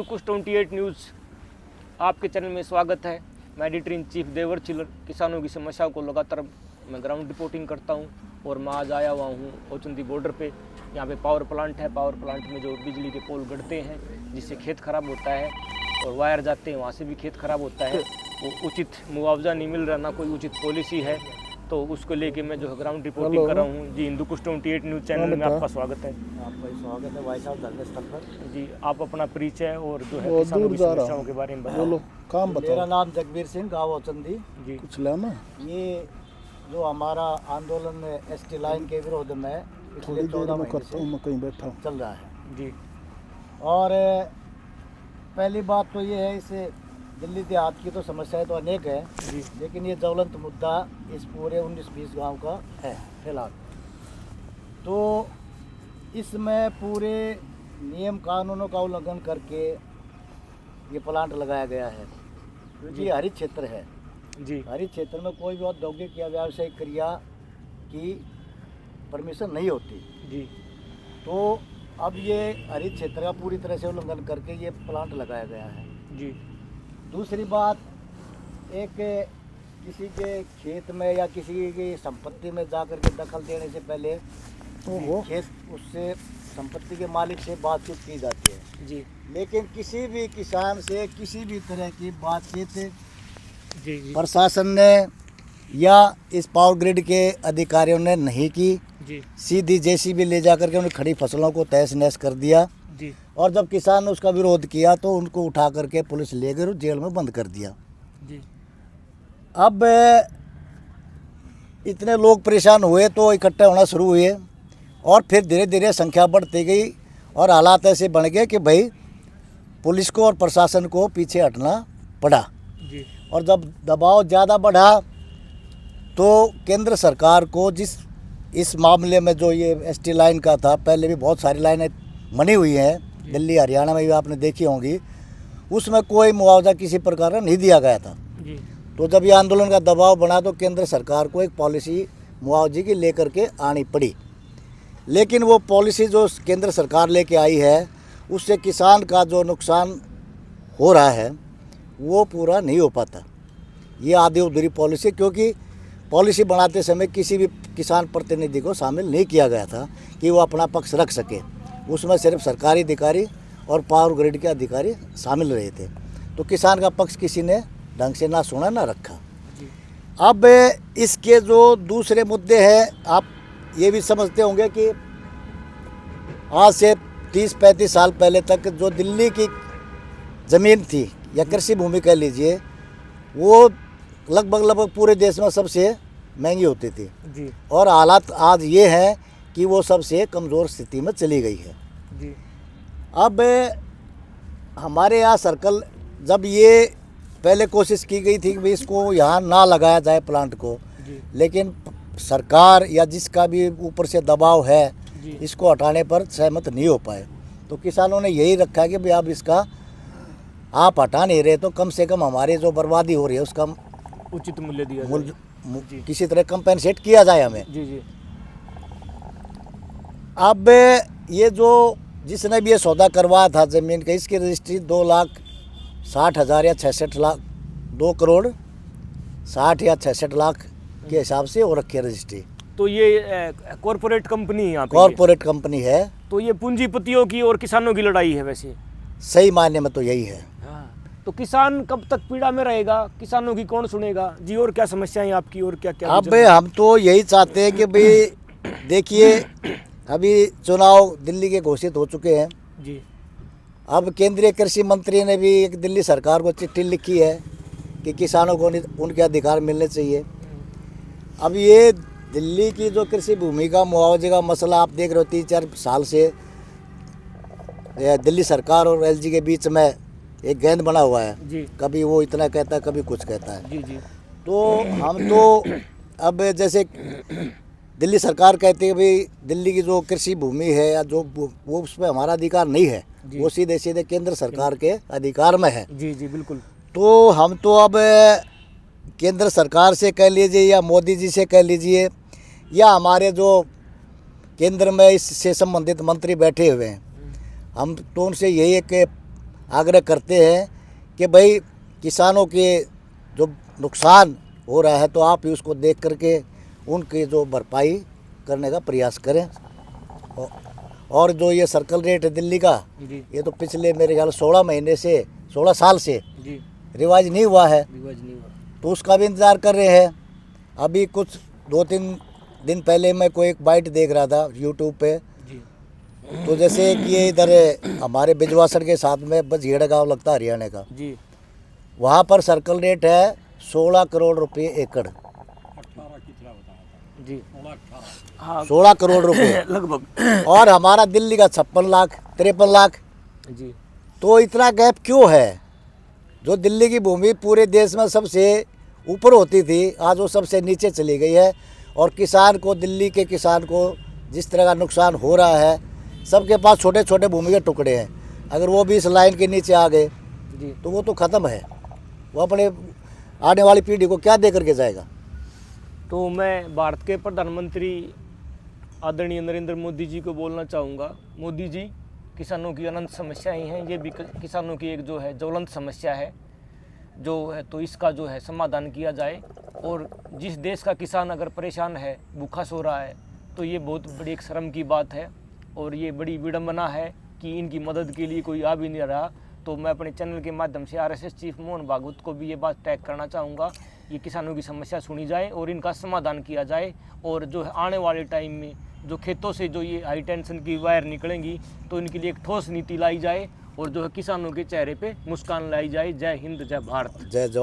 कुछ 28 न्यूज़ आपके चैनल में स्वागत है। मैं एडिटर इन चीफ देवर चिलर किसानों की समस्याओं को लगातार मैं ग्राउंड रिपोर्टिंग करता हूं और मैं आज आया हुआ हूं ओचंती बॉर्डर पे। यहां पे पावर प्लांट है। पावर प्लांट में जो बिजली के पोल गड़ते हैं जिससे खेत खराब होता है और वायर जाते हैं, वहाँ से भी खेत खराब होता है। वो उचित मुआवजा नहीं मिल रहा, ना कोई उचित पॉलिसी है, तो उसको लेके मैं जो है ग्राउंड रिपोर्टिंग कर रहा हूँ। जी, हिंदू कुछ 28 न्यूज़ चैनल में आपका स्वागत है। आपका स्वागत है भाई साहब धर्मस्थल पर। जी, आप अपना परिचय और जो है किसानों की समस्याओं के बारे में बताओ। काम बताओ। मेरा नाम जगबीर सिंह, गाँव ओचंदी। जी, कुछ लेना। ये जो हमारा आंदोलन एसटी लाइन के विरोध में थोड़ी पिछले देर 14 में महीने करता हूँ, मैं कहीं बैठा हूँ। चल रहा है। जी, और पहली बात तो ये है, इस दिल्ली देहात की तो समस्याएं तो अनेक है, जी, लेकिन ये ज्वलंत मुद्दा इस पूरे 19-20 गांव का है फिलहाल। तो इसमें पूरे नियम कानूनों का उल्लंघन करके ये प्लांट लगाया गया है, क्योंकि ये हरित क्षेत्र है। जी, हरित क्षेत्र में कोई भी औद्योगिक या व्यावसायिक क्रिया की परमिशन नहीं होती। जी, तो अब ये हरित क्षेत्र का पूरी तरह से उल्लंघन करके ये प्लांट लगाया गया है। जी, दूसरी बात, एक किसी के खेत में या किसी की संपत्ति में जा कर के दखल देने से पहले खेत उससे संपत्ति के मालिक से बातचीत की जाती है। जी, लेकिन किसी भी किसान से किसी भी तरह की बातचीत जी, जी, प्रशासन ने या इस पावर ग्रिड के अधिकारियों ने नहीं की। जी, सीधी जेसीबी ले जा करके उन्हें खड़ी फसलों को तहस नहस कर दिया, जी, और जब किसान ने उसका विरोध किया तो उनको उठा करके पुलिस ले गई और जेल में बंद कर दिया। जी, अब इतने लोग परेशान हुए तो इकट्ठे होना शुरू हुए, और फिर धीरे धीरे संख्या बढ़ती गई और हालात ऐसे बन गए कि भाई पुलिस को और प्रशासन को पीछे हटना पड़ा। जी, और जब दबाव ज़्यादा बढ़ा तो केंद्र सरकार को इस मामले में जो ये एसटी लाइन का था, पहले भी बहुत सारी लाइनें बनी हुई हैं दिल्ली हरियाणा में भी आपने देखी होंगी, उसमें कोई मुआवजा किसी प्रकार का नहीं दिया गया था। जी, तो जब ये आंदोलन का दबाव बना तो केंद्र सरकार को एक पॉलिसी मुआवजे की लेकर के आनी पड़ी। लेकिन वो पॉलिसी जो केंद्र सरकार लेके आई है, उससे किसान का जो नुकसान हो रहा है वो पूरा नहीं हो पाता। ये आधी अधूरी पॉलिसी, क्योंकि पॉलिसी बनाते समय किसी भी किसान प्रतिनिधि को शामिल नहीं किया गया था कि वो अपना पक्ष रख सके। उसमें सिर्फ सरकारी अधिकारी और पावर ग्रिड के अधिकारी शामिल रहे थे, तो किसान का पक्ष किसी ने ढंग से ना सुना ना रखा। जी, अब इसके जो दूसरे मुद्दे हैं, आप ये भी समझते होंगे कि आज से 30-35 साल पहले तक जो दिल्ली की ज़मीन थी या कृषि भूमि कह लीजिए, वो लगभग पूरे देश में सबसे महंगी होती थी। जी, और हालात आज ये हैं कि वो सबसे कमज़ोर स्थिति में चली गई है। जी, अब हमारे यहाँ सर्कल, जब ये पहले कोशिश की गई थी कि भाई इसको यहाँ ना लगाया जाए प्लांट को, जी, लेकिन सरकार या जिसका भी ऊपर से दबाव है जी, इसको हटाने पर सहमत नहीं हो पाए। तो किसानों ने यही रखा कि भाई अब इसका आप हटा नहीं रहे तो कम से कम हमारे जो बर्बादी हो रही है उसका उचित मूल्य दिया जाए। मूल्य जी, किसी तरह कंपेंसेट किया जाए हमें। जी, जी, अब ये जो जिसने भी ये सौदा करवाया था ज़मीन का, इसकी रजिस्ट्री 2,60,000 या 66 लाख 2,60,60,000 या 66 लाख के हिसाब से हो रखी है रजिस्ट्री। तो ये कॉरपोरेट कंपनी है यहाँ पे। कॉरपोरेट कंपनी है। तो ये पूंजीपतियों की और किसानों की लड़ाई है वैसे। सही मायने में तो यही है। हाँ, तो किसान कब तक पीड़ा में रहेगा? किसानों की कौन सुनेगा? जी, और क्या समस्याएं आपकी और क्या क्या? अब हम तो यही चाहते हैं कि भाई देखिए, अभी चुनाव दिल्ली के घोषित हो चुके हैं। जी, अब केंद्रीय कृषि मंत्री ने भी एक दिल्ली सरकार को चिट्ठी लिखी है कि किसानों को उनके अधिकार मिलने चाहिए। अब ये दिल्ली की जो कृषि भूमि का मुआवजे का मसला आप देख रहे हो, 3-4 साल से दिल्ली सरकार और एलजी के बीच में एक गेंद बना हुआ है। जी, कभी वो इतना कहता है, कभी कुछ कहता है। जी, जी, तो हम तो अब जैसे दिल्ली सरकार कहती है भाई दिल्ली की जो कृषि भूमि है या जो वो उसमें हमारा अधिकार नहीं है, वो सीधे सीधे केंद्र सरकार के अधिकार में है। जी, जी, बिल्कुल। तो हम तो अब केंद्र सरकार से कह लीजिए या मोदी जी से कह लीजिए या हमारे जो केंद्र में इससे संबंधित मंत्री बैठे हुए हैं, हम तो उनसे यही एक आग्रह करते हैं कि भाई किसानों के जो नुकसान हो रहा है तो आप ही उसको देख करके उनकी जो भरपाई करने का प्रयास करें। और जो ये सर्कल रेट है दिल्ली का, जी ये तो पिछले मेरे ख्याल 16 साल से जी रिवाइज नहीं हुआ है, रिवाज नहीं हुआ। तो उसका भी इंतज़ार कर रहे हैं। अभी कुछ 2-3 दिन पहले मैं कोई एक बाइट देख रहा था यूट्यूब पे, जी तो जैसे कि ये इधर हमारे बिजवासर के साथ में बझेड़ा गांव लगता है हरियाणा का, जी वहाँ पर सर्कल रेट है 16 करोड़ रुपए एकड़। जी हाँ 16 करोड़ रुपए लगभग। और हमारा दिल्ली का 56 लाख 53 लाख। जी तो इतना गैप क्यों है? जो दिल्ली की भूमि पूरे देश में सबसे ऊपर होती थी, आज वो सबसे नीचे चली गई है। और किसान को, दिल्ली के किसान को जिस तरह का नुकसान हो रहा है, सबके पास छोटे छोटे भूमि के टुकड़े हैं, अगर वो भी इस लाइन के नीचे आ गए जी तो वो तो ख़त्म है। वो अपने आने वाली पीढ़ी को क्या दे करके जाएगा? तो मैं भारत के प्रधानमंत्री आदरणीय नरेंद्र मोदी जी को बोलना चाहूँगा, मोदी जी, किसानों की अनंत समस्याएं हैं, ये भी किसानों की एक जो है ज्वलंत समस्या है जो है, तो इसका जो है समाधान किया जाए। और जिस देश का किसान अगर परेशान है, भूखा सो रहा है, तो ये बहुत बड़ी एक शर्म की बात है और ये बड़ी विडंबना है कि इनकी मदद के लिए कोई आ भी नहीं रहा। तो मैं अपने चैनल के माध्यम से आरएसएस चीफ मोहन भागवत को भी ये बात टैग करना चाहूँगा, ये किसानों की समस्या सुनी जाए और इनका समाधान किया जाए। और जो है आने वाले टाइम में जो खेतों से जो ये हाई टेंशन की वायर निकलेंगी, तो इनके लिए एक ठोस नीति लाई जाए और जो है किसानों के चेहरे पे मुस्कान लाई जाए। जय हिंद, जय भारत, जय जवान।